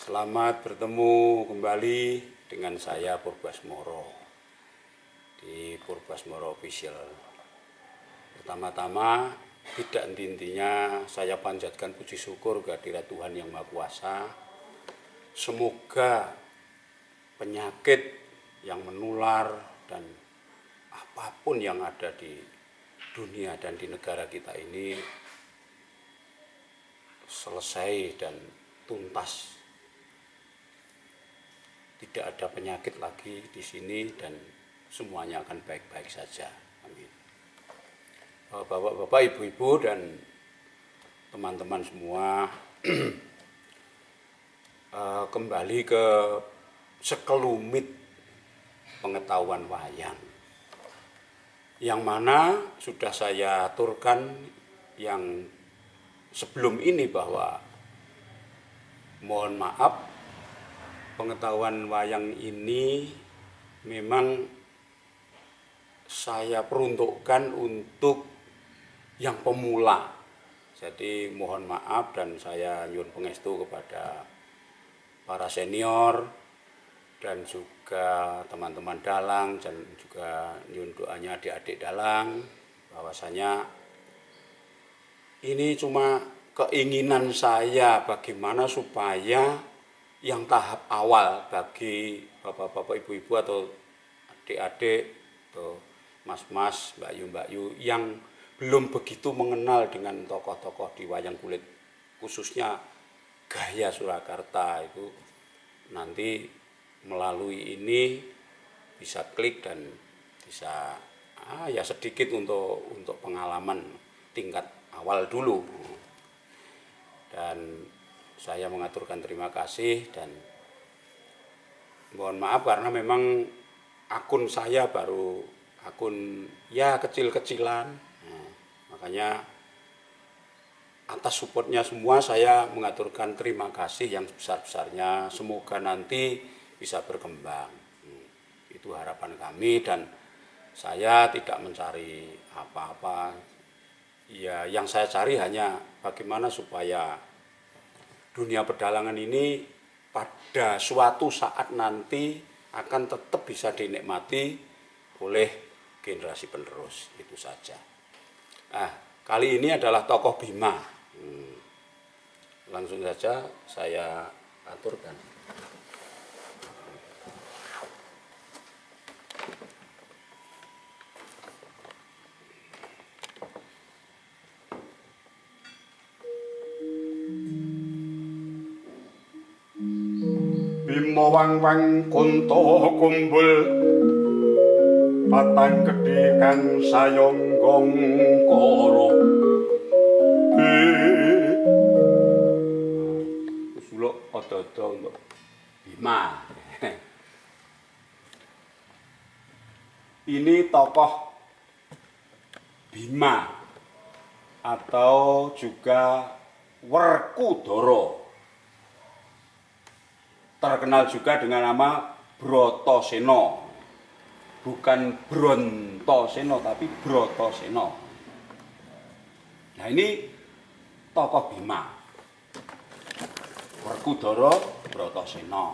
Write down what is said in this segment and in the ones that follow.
Selamat bertemu kembali dengan saya Purbasmoro di Purbasmoro Official. Pertama-tama, tidak intinya saya panjatkan puji syukur kehadirat Tuhan Yang Maha Kuasa. Semoga penyakit yang menular dan apapun yang ada di dunia dan di negara kita ini selesai dan tuntas. Tidak ada penyakit lagi di sini dan semuanya akan baik-baik saja. Amin. Bapak-bapak, ibu-ibu dan teman-teman semua, kembali ke sekelumit pengetahuan wayang, yang mana sudah saya aturkan yang sebelum ini bahwa mohon maaf, pengetahuan wayang ini memang saya peruntukkan untuk yang pemula. Jadi mohon maaf dan saya nyuwun pangestu kepada para senior dan juga teman-teman dalang dan juga nyuwun doanya adik-adik dalang, bahwasanya ini cuma keinginan saya bagaimana supaya yang tahap awal bagi bapak-bapak, ibu-ibu atau adik-adik atau mas-mas, mbak Yu yang belum begitu mengenal dengan tokoh-tokoh di wayang kulit, khususnya gaya Surakarta, itu nanti melalui ini bisa klik dan bisa ya sedikit untuk pengalaman tingkat awal dulu. Dan saya mengaturkan terima kasih dan mohon maaf karena memang akun saya baru akun ya kecil-kecilan. Nah, makanya atas supportnya semua saya mengaturkan terima kasih yang sebesar-besarnya. Semoga nanti bisa berkembang. Itu harapan kami dan saya tidak mencari apa-apa. Ya, yang saya cari hanya bagaimana supaya dunia pedalangan ini pada suatu saat nanti akan tetap bisa dinikmati oleh generasi penerus, itu saja. Kali ini adalah tokoh Bima. Langsung saja saya aturkan. Bima wang-wang kunto kumbul patang gedhe kang sayonggong kara Suluk odo-odo untuk Bima. Ini tokoh Bima atau juga Werkudara, terkenal juga dengan nama Bratasena, bukan Brontasena tapi Bratasena. Nah, ini tokoh Bima, Werkudara Bratasena.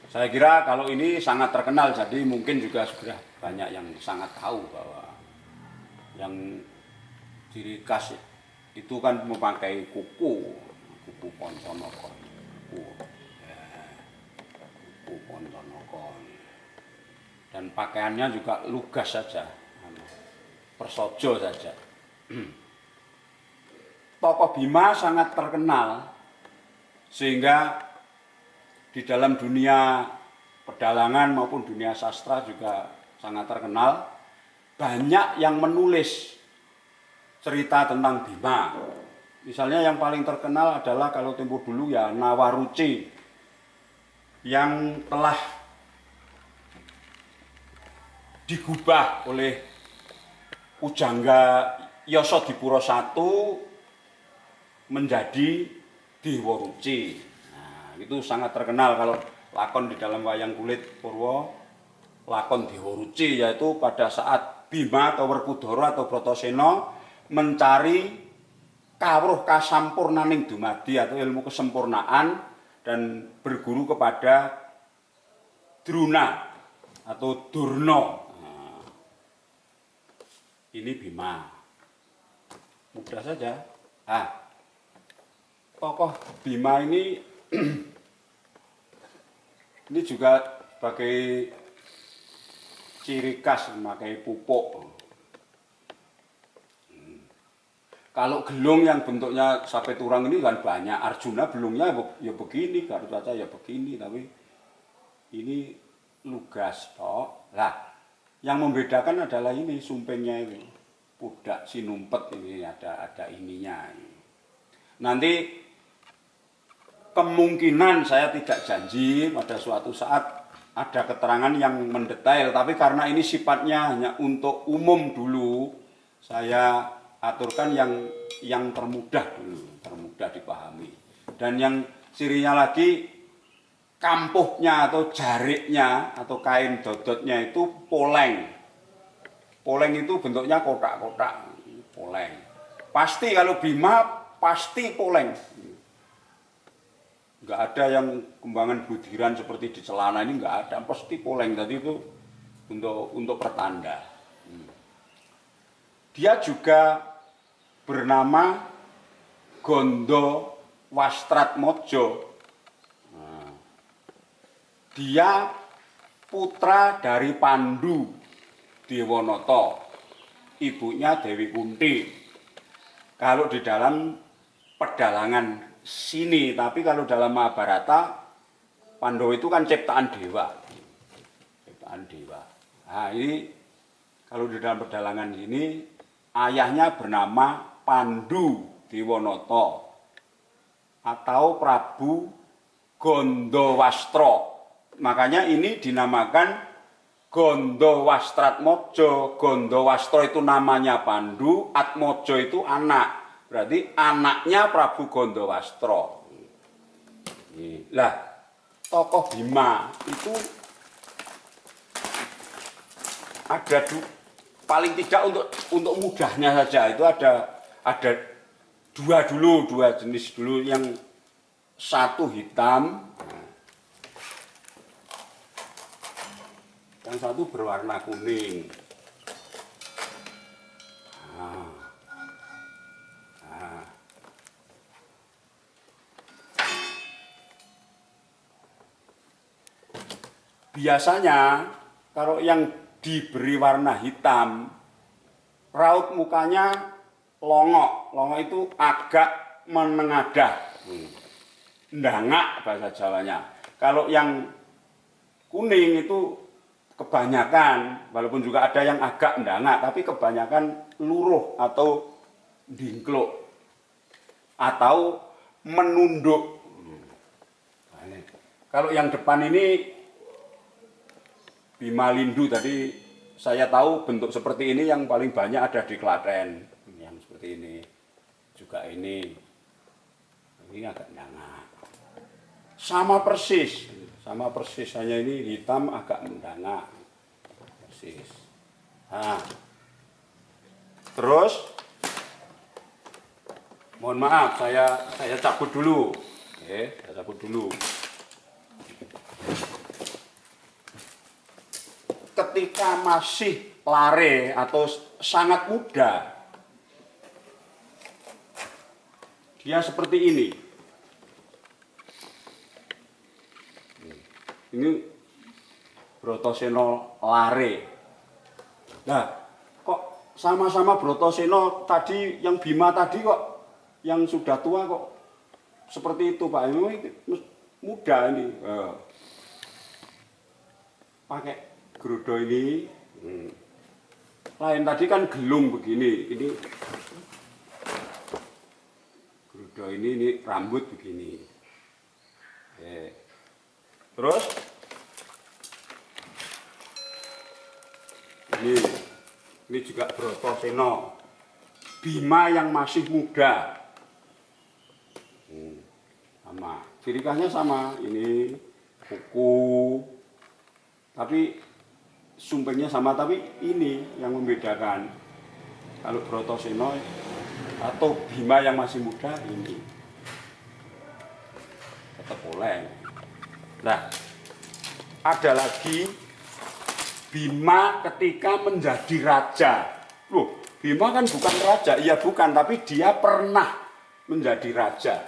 Saya kira kalau ini sangat terkenal, jadi mungkin juga sudah banyak yang sangat tahu bahwa yang ciri khas itu kan memakai kuku Ponconoko, kuku Ponconoko, dan pakaiannya juga lugas saja, persojo saja. Tokoh Bima sangat terkenal sehingga di dalam dunia pedalangan maupun dunia sastra juga sangat terkenal. Banyak yang menulis cerita tentang Bima. Misalnya yang paling terkenal adalah kalau tempo dulu ya Nawaruci, yang telah digubah oleh Pujangga Yasadipura I menjadi Dewa Ruci. Nah, itu sangat terkenal kalau lakon di dalam wayang kulit Purwo, lakon Dewa Ruci, yaitu pada saat Bima atau Werkudara atau Bratasena mencari kawruh kasampurnaning dumadi atau ilmu kesempurnaan dan berguru kepada Druna atau Durna. Nah, ini Bima. Mudah saja. Tokoh Bima ini ini juga sebagai ciri khas memakai pupuk. Kalau gelung yang bentuknya sampai turang ini kan banyak. Arjuna belungnya ya begini, Garuda ya begini, tapi ini lugas toh. Lah, yang membedakan adalah ini sumpengnya ini. Pudak sinumpet ini ada ininya. Nanti kemungkinan saya tidak janji pada suatu saat ada keterangan yang mendetail, tapi karena ini sifatnya hanya untuk umum dulu, saya aturkan yang termudah dulu, termudah dipahami. Dan yang cirinya lagi kampuhnya atau jariknya atau kain dodotnya itu poleng. Poleng itu bentuknya kotak-kotak, poleng. Pasti kalau Bima pasti poleng. Enggak ada yang kembangan budiran seperti di celana ini, enggak ada, pasti poleng. Tadi itu untuk pertanda. Dia juga bernama Gondo Wastratmojo. Dia putra dari Pandu Dewanata, ibunya Dewi Kunti. Kalau di dalam pedalangan sini, tapi kalau dalam Mahabharata, Pandawa itu kan ciptaan dewa. Ciptaan dewa. Nah, ini kalau di dalam pedalangan ini, ayahnya bernama Pandu Dewanata atau Prabu Gondowastro. Makanya ini dinamakan Gondowastratmojo. Gondowastro itu namanya Pandu, Atmojo itu anak. Berarti anaknya Prabu Gondowastro. Lah, tokoh Bima itu ada paling tidak untuk mudahnya saja itu ada dua jenis dulu, yang satu hitam, yang satu berwarna kuning. Biasanya kalau yang diberi warna hitam, raut mukanya longok. Longok itu agak menengadah. Ndangak bahasa Jawanya. Kalau yang kuning itu kebanyakan, walaupun juga ada yang agak ndangak, tapi kebanyakan luruh atau dingkluk atau menunduk. Kalau yang depan ini Bima Lindu, tadi saya tahu bentuk seperti ini yang paling banyak ada di Klaten. Yang seperti ini. Juga ini. Ini agak ndangak. Sama persis, hanya ini hitam agak mendangak. Persis. Nah. Terus mohon maaf, saya cabut dulu. Oke, saya cabut dulu. Ketika masih lare atau sangat muda, dia seperti ini. Ini Bratasena lare. Nah, kok sama-sama Bratasena tadi, yang Bima tadi kok yang sudah tua kok seperti itu, Pak? Ini muda ini. Pakai gerudo ini. Lain tadi kan gelung begini. Ini gerudo ini rambut begini. Terus ini juga Bratasena, Bima yang masih muda. Sama, ciri khasnya sama. Ini kuku, tapi sumpengnya sama, tapi ini yang membedakan. Kalau Bratasena atau Bima yang masih muda ini tetap boleh. Nah, ada lagi Bima ketika menjadi raja. Loh, Bima kan bukan raja, iya bukan, tapi dia pernah menjadi raja.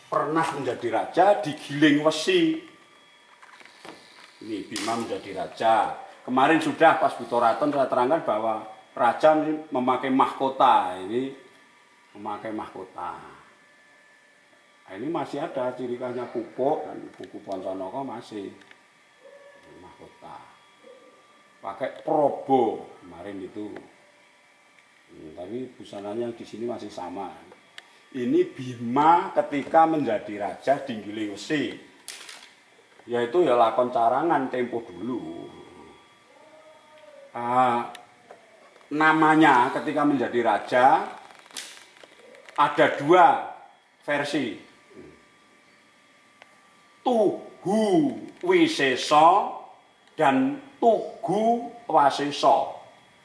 Pernah menjadi raja di Giling Wesi. Ini Bima menjadi raja. Kemarin sudah pas Butoraton saya terangkan bahwa raja memakai mahkota. Ini memakai mahkota. Nah, ini masih ada ciri khasnya Pupuk dan buku Ponconoko masih mahkota. Pakai probo kemarin itu. Tapi busananya di sini masih sama. Ini Bima ketika menjadi raja di Giling Wesi. Yaitu ya lakon carangan tempo dulu. Namanya ketika menjadi raja ada dua versi. Tugu Wiseso dan Tugu Waseso.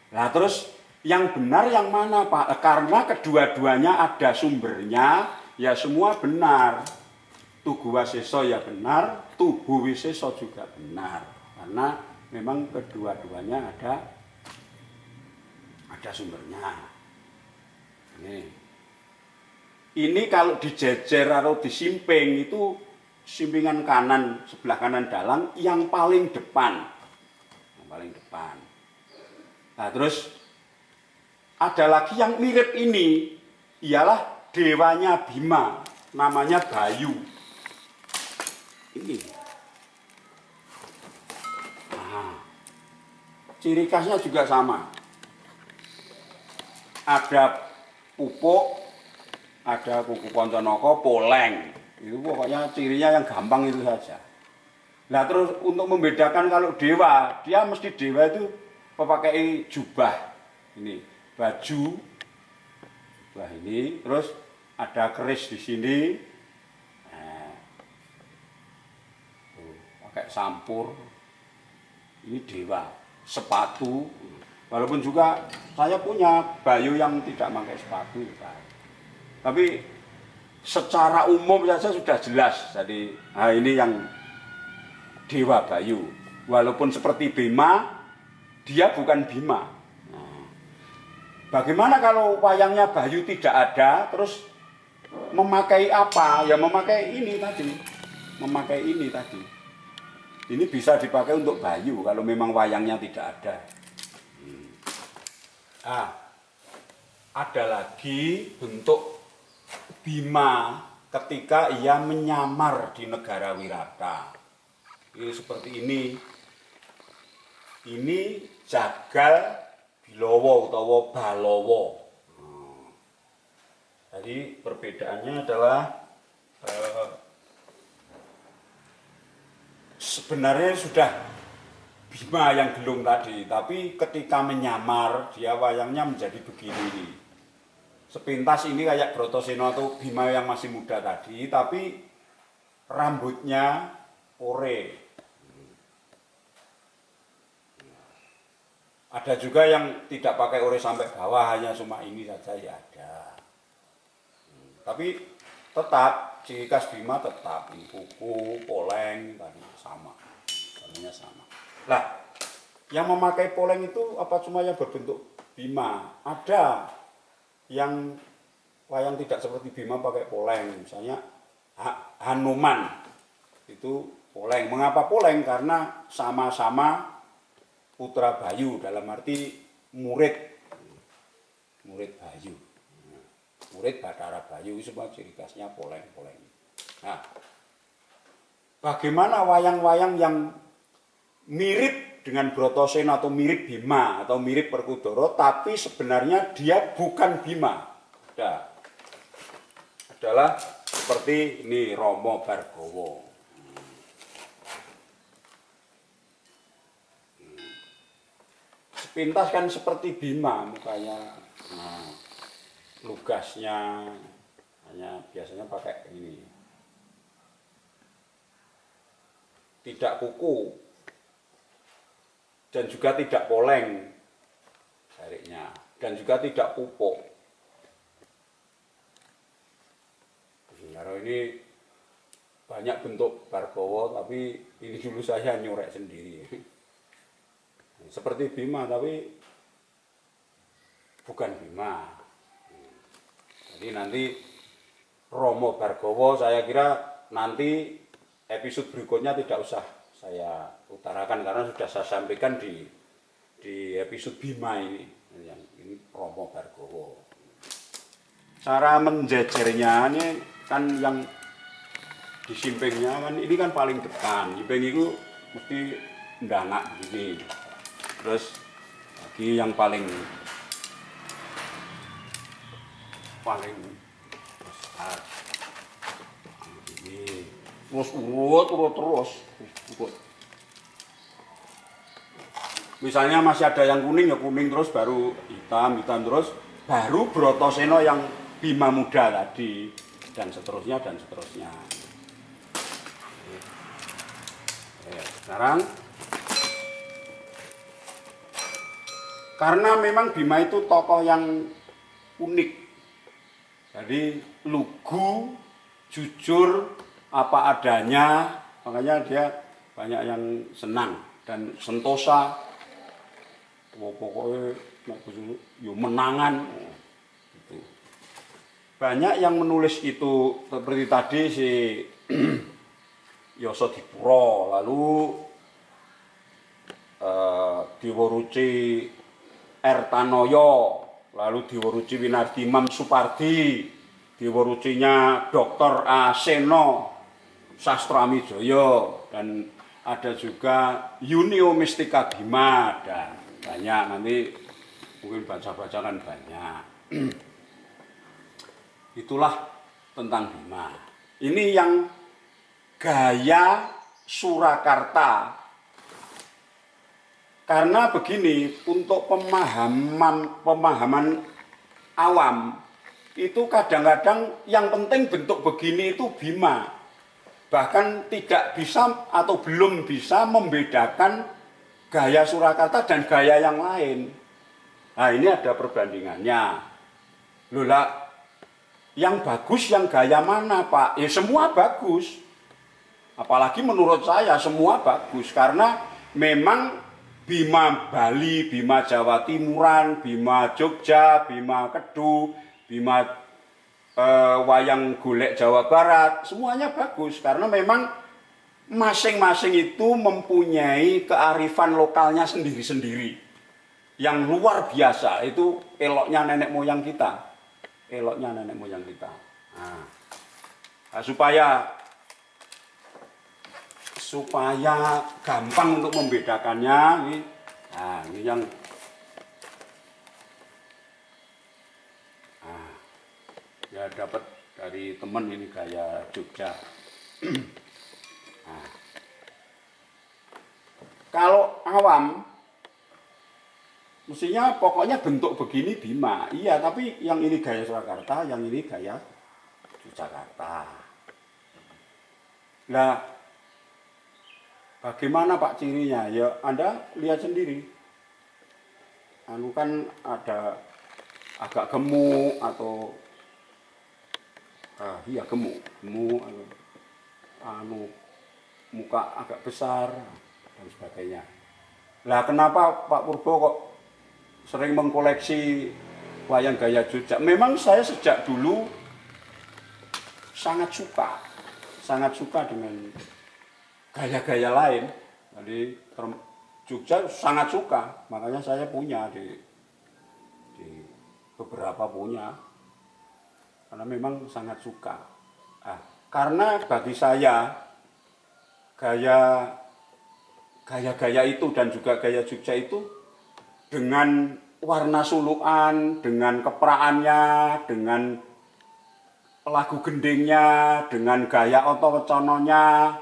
Nah terus yang benar yang mana Pak? Karena kedua-duanya ada sumbernya, ya semua benar. Tugu Waseso ya benar, Tugu Wiseso juga benar. Karena memang kedua-duanya ada sumbernya. Ini kalau dijejer atau disimping itu simpingan kanan, sebelah kanan dalang yang paling depan. Yang paling depan. Nah, terus ada lagi yang mirip ini, ialah dewanya Bima, namanya Bayu. Ini. Nah, ciri khasnya juga sama. Ada Pupuk, ada Kuku Ponconoko, Poleng. Itu pokoknya cirinya yang gampang itu saja. Nah terus untuk membedakan kalau dewa, dia mesti dewa itu memakai jubah. Ini baju, jubah ini, terus ada keris di sini. Nah, pakai sampur. Ini dewa, sepatu. Walaupun juga saya punya Bayu yang tidak pakai sepatu. Tapi secara umum saja sudah jelas. Jadi, nah ini yang Dewa Bayu. Walaupun seperti Bima, dia bukan Bima. Nah, bagaimana kalau wayangnya Bayu tidak ada, terus memakai apa? Ya memakai ini tadi. Memakai ini tadi. Ini bisa dipakai untuk Bayu kalau memang wayangnya tidak ada. Nah, ada lagi bentuk Bima ketika ia menyamar di negara Wirata. Ini seperti ini. Ini Jagal Bilowo atau Balowo. Jadi perbedaannya adalah sebenarnya sudah Bima yang gelung tadi, tapi ketika menyamar dia wayangnya menjadi begini. Sepintas ini kayak Brotoseno atau Bima yang masih muda tadi, tapi rambutnya ore. Ada juga yang tidak pakai ore sampai bawah, hanya cuma ini saja ya ada. Tapi tetap ciri khas Bima tetap ini kuku, poleng tadi sama, warnanya sama. Lah, yang memakai poleng itu apa cuma yang berbentuk Bima? Ada yang wayang tidak seperti Bima pakai poleng, misalnya Hanuman itu poleng. Mengapa poleng? Karena sama-sama putra Bayu, dalam arti murid Bayu, murid Bathara Bayu, semua ciri khasnya poleng. Nah, bagaimana wayang-wayang yang mirip dengan Brotoseno atau mirip Bima atau mirip Perkudoro, tapi sebenarnya dia bukan Bima. Adalah seperti ini Romo Bargowo. Sepintas kan seperti Bima mukanya, nah, lugasnya hanya biasanya pakai ini, tidak kuku dan juga tidak poleng jariknya dan juga tidak pupuk. ini banyak bentuk Bargowo, tapi ini dulu saya nyorek sendiri. Seperti Bima, tapi bukan Bima. Jadi nanti Romo Bargowo saya kira nanti episode berikutnya tidak usah saya utarakan karena sudah saya sampaikan di episode Bima ini. Yang ini Romo Bargowo. Cara menjejernya ini kan yang di simpingnya kan ini kan paling depan. Simping itu mesti ndangak gini. Terus lagi yang paling besar. Ini terus urut terus. Misalnya masih ada yang kuning ya kuning terus baru hitam terus baru Brotoseno yang Bima muda tadi dan seterusnya. Sekarang karena memang Bima itu tokoh yang unik, jadi lugu, jujur, apa adanya, makanya dia banyak yang senang dan sentosa. Pokoknya yo menangan. Gitu. Banyak yang menulis itu seperti tadi si Yoso-dipuro, lalu Diworuci Ertanoyo, lalu Diworuci Winardi Imam Supardi, Diworucinya Dr. Aseno Sastramidjoyo, dan ada juga Yunio Mistika Bima, dan banyak nanti mungkin baca-baca kan banyak. Itulah tentang Bima. Ini yang gaya Surakarta. Karena begini, untuk pemahaman awam itu kadang-kadang yang penting bentuk begini itu Bima. Bahkan tidak bisa atau belum bisa membedakan gaya Surakarta dan gaya yang lain. Nah, ini ada perbandingannya. Lola, yang bagus yang gaya mana, Pak? Ya semua bagus. Apalagi menurut saya semua bagus karena memang Bima Bali, Bima Jawa Timuran, Bima Jogja, Bima Kedu, Bima wayang golek Jawa Barat, semuanya bagus karena memang masing-masing itu mempunyai kearifan lokalnya sendiri-sendiri yang luar biasa. Itu eloknya nenek moyang kita, Nah, supaya gampang untuk membedakannya, ini yang ya dapat dari teman ini gaya Jogja. Nah, kalau awam mestinya pokoknya bentuk begini Bima, iya, tapi yang ini gaya Surakarta, yang ini gaya Yogyakarta. Nah, bagaimana Pak cirinya? Ya Anda lihat sendiri. Anu kan ada agak gemuk atau gemuk, anu muka agak besar dan sebagainya. Lah kenapa Pak Purbo kok sering mengkoleksi wayang gaya Jogja? Memang saya sejak dulu sangat suka dengan gaya-gaya lain. Jadi Jogja sangat suka, makanya saya punya di beberapa punya. Karena memang sangat suka. Karena bagi saya gaya itu dan juga gaya Jogja itu dengan warna sulukan, dengan kepraannya, dengan lagu gendingnya, dengan gaya oto-wecononya,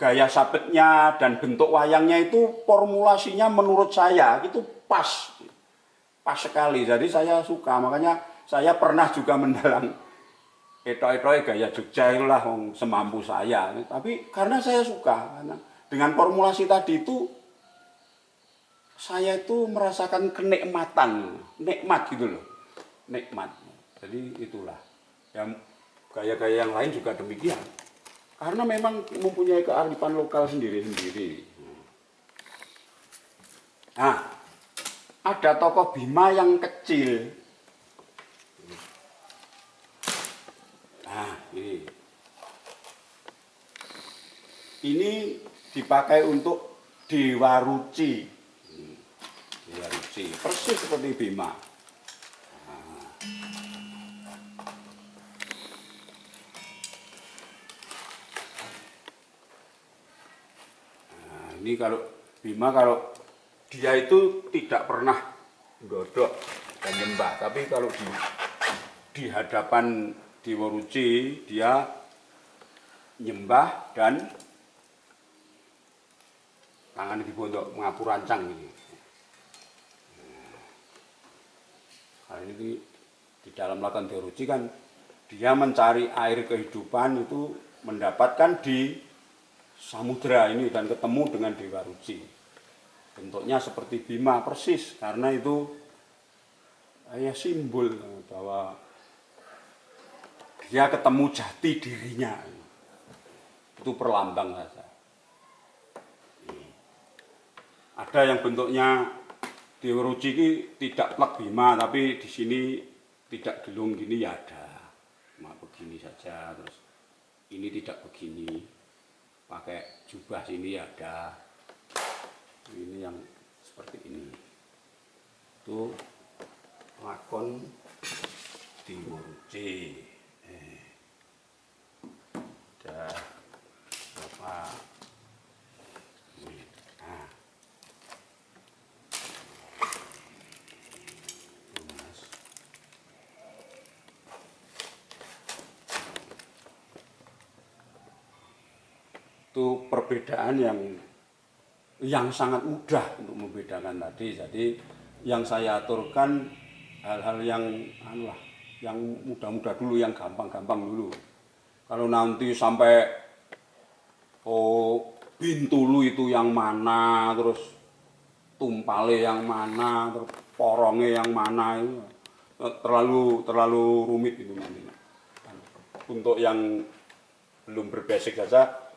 gaya sabetnya dan bentuk wayangnya itu formulasinya menurut saya itu pas sekali. Jadi saya suka, makanya saya pernah juga mendalang etok-etok gaya Jogja itulah semampu saya. Tapi karena saya suka, karena dengan formulasi tadi itu saya itu merasakan kenikmatan, nikmat gitu loh, nikmat. Jadi itulah. Ya, gaya-gaya yang lain juga demikian. Karena memang mempunyai kearifan lokal sendiri-sendiri. Nah, ada tokoh Bima yang kecil. Nah, ini dipakai untuk Dewa Ruci. Dewa Ruci, persis seperti Bima. Nah, ini kalau Bima, kalau dia itu tidak pernah godok dan nyembah, tapi kalau di hadapan Dewa Ruci dia nyembah dan tangan dibondok mengapu rancang ini. Nah, ini di dalam lakon Dewa Ruci kan dia mencari air kehidupan itu mendapatkan di samudera ini dan ketemu dengan Dewa Ruci. Bentuknya seperti Bima persis, karena itu ya simbol bahwa dia ketemu jati dirinya. Itu perlambang saja. Ada yang bentuknya Dewa Ruci ini tidak plek Bima, tapi di sini tidak gelung gini ya ada. Cuma begini saja, terus ini tidak begini. Pakai jubah sini ada. Ini yang seperti ini. Itu lakon Dewa Ruci. Ada apa? Nah. Itu perbedaan yang sangat mudah untuk membedakan tadi. Jadi yang saya aturkan hal-hal yang mudah-mudah dulu, yang gampang-gampang dulu. Kalau nanti sampai Bintulu itu yang mana, terus Tumpale yang mana, terus Poronge yang mana, itu terlalu rumit itu nanti. Untuk yang belum berbasic saja,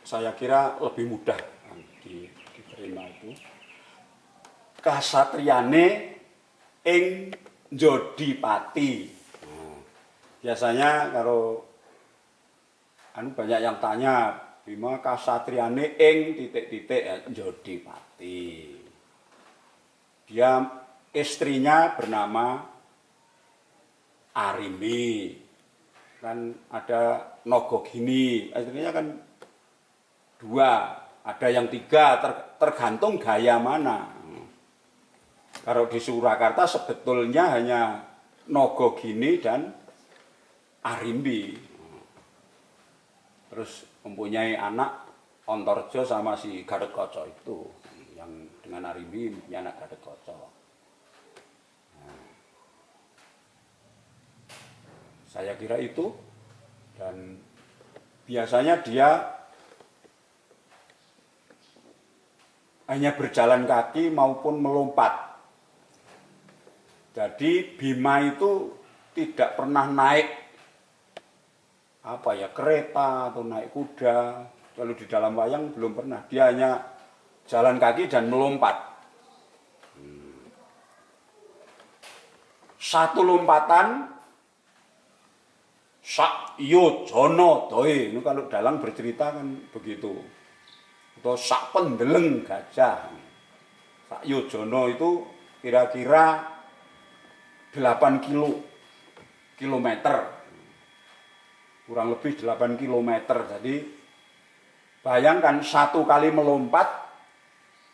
saya kira lebih mudah diterima itu. Kasatriyane ing Jodipati. Biasanya kalau banyak yang tanya, Bima kasatriyane ing titik-titik ya, Jodipati. Dia istrinya bernama Arimbi. Kan ada Nogogini, istrinya kan dua, ada yang tiga, tergantung gaya mana. Kalau di Surakarta sebetulnya hanya Nogogini dan Arimbi. Terus mempunyai anak Ontorjo sama si Gathotkaca itu, yang dengan Arimbi punya anak Gathotkaca. Saya kira itu, dan biasanya dia hanya berjalan kaki maupun melompat. Jadi Bima itu tidak pernah naik kereta atau naik kuda. Kalau di dalam wayang belum pernah. Dia hanya jalan kaki dan melompat. Satu lompatan sak yojono doe. Ini kalau dalang bercerita kan begitu. Atau sak pendeleng gajah. Sak yojono itu kira-kira 8 kilometer. Kurang lebih 8 kilometer. Jadi bayangkan satu kali melompat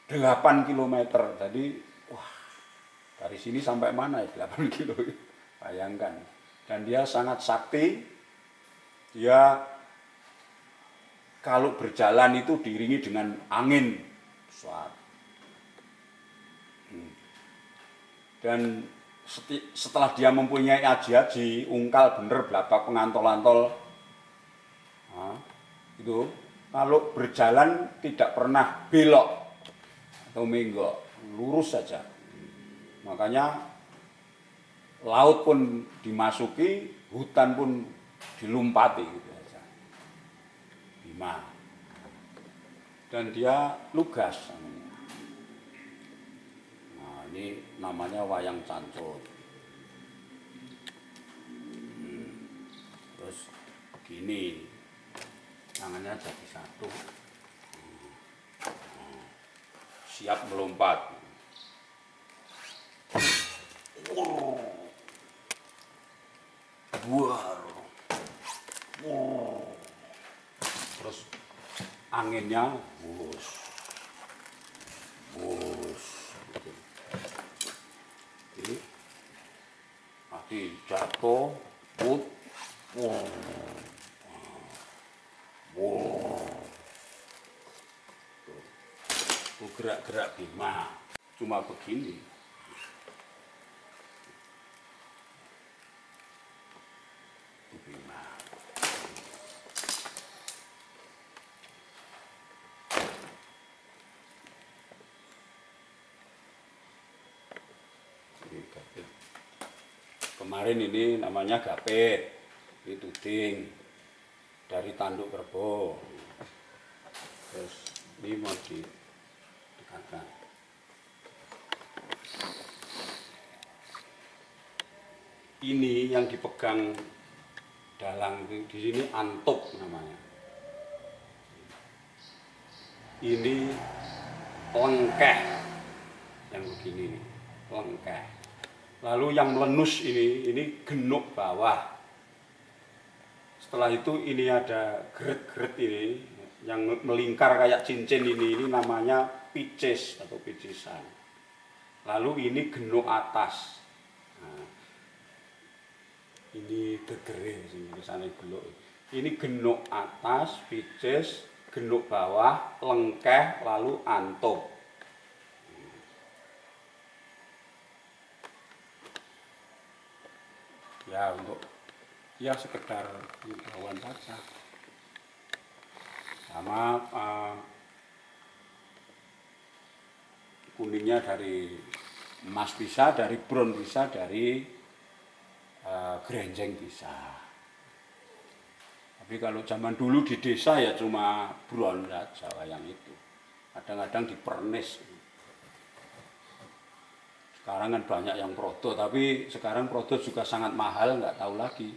8 kilometer. Jadi wah, dari sini sampai mana ya 8 kilo. Bayangkan. Dan dia sangat sakti. Dia kalau berjalan itu diiringi dengan angin. Dan setelah dia mempunyai aji-aji, ungkal bener belabak pengantol-antol, itu kalau berjalan tidak pernah belok atau menggok, lurus saja. Makanya laut pun dimasuki, hutan pun dilumpati gitu aja. Bima. Dan dia lugas. Nah, ini namanya wayang cancut. Terus gini, tangannya jadi satu. Siap melompat. Buar. Terus anginnya wus. Ini nanti jatuh, put, gerak-gerak Bima cuma begini. Bima. Kemarin ini namanya gapit, ini tuding dari tanduk kerbau. Terus ini mau didekatkan. Ini yang dipegang dalang di sini antuk namanya. Ini lengkeh yang begini, lengkeh. Lalu yang melenus ini genuk bawah. Setelah itu ini ada geret-geret ini yang melingkar kayak cincin ini namanya picis atau picisan. Lalu ini genuk atas. Nah, ini gegere tulisannya geluk. Ini genuk atas, picis, genuk bawah, lengkeh, lalu antuk. Ya untuk ya sekedar pengetahuan saja. Sama kuningnya dari emas bisa, dari bron bisa, dari grenjeng bisa. Tapi kalau zaman dulu di desa ya cuma bron saja wayang itu. Kadang-kadang dipernis. Sekarang kan banyak yang prodo, tapi sekarang prodo juga sangat mahal, nggak tahu lagi.